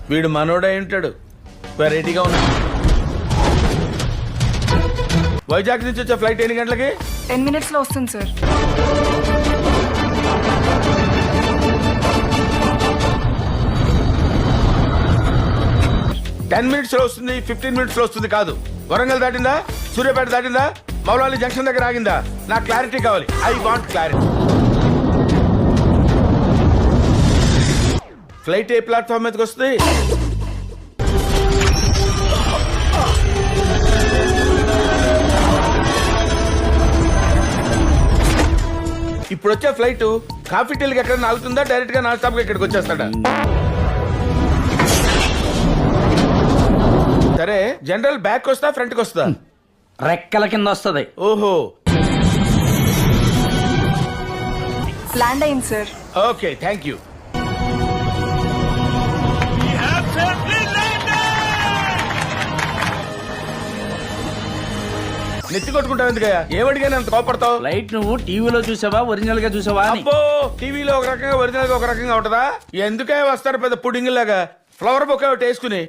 వీడు మనోడై ఉంటాడు. వెరైటీగా ఉన్నాడు. వైజాగ్ నుంచి వచ్చే ఫ్లైట్ ఎన్ని గంటలకి? 10 minutes లో వస్తుంది సార్. టెన్ మినిట్స్ లో వస్తుంది, 15 minutes లో వస్తుంది కాదు. వరంగల్ దాటిందా, సూర్యాపేట దాటిందా, మౌలాలి జంక్షన్ దగ్గర ఆగిందా? నాకు క్లారిటీ కావాలి. I want clarity. Flight A platform మీదకి వస్తుంది? ఇప్పుడు వచ్చే ఫ్లైట్ కాఫీ టీలకి ఎక్కడ ఆగుతుందా, డైరెక్ట్ గా నాన్ స్టాప్ గా ఇక్కడికి వచ్చేస్తాడా? సరే, జనరల్ బ్యాక్ వస్తా ఫ్రంట్ కి వస్తా? రెక్కల కింద వస్తుంది. ఓహో, ల్యాండ్ అయింది సార్. Okay, thank you. నెత్తి కొట్టుకుంటావు ఎందుకయ్యా? ఏమడిగానే అంత కోపడతావు? లైట్ నువ్వు టీవీలో చూసావా, ఒరిజినల్ గా చూసావా అని. అబ్బో, టీవీలో ఒక రకంగా ఒరిజినల్ గా ఒక రకంగా ఉంటదా? ఎందుకే వస్తారు పెద్ద పుడింగ్ లాగా ఫ్లవర్ బొక్క ఒకటి వేసుకుని?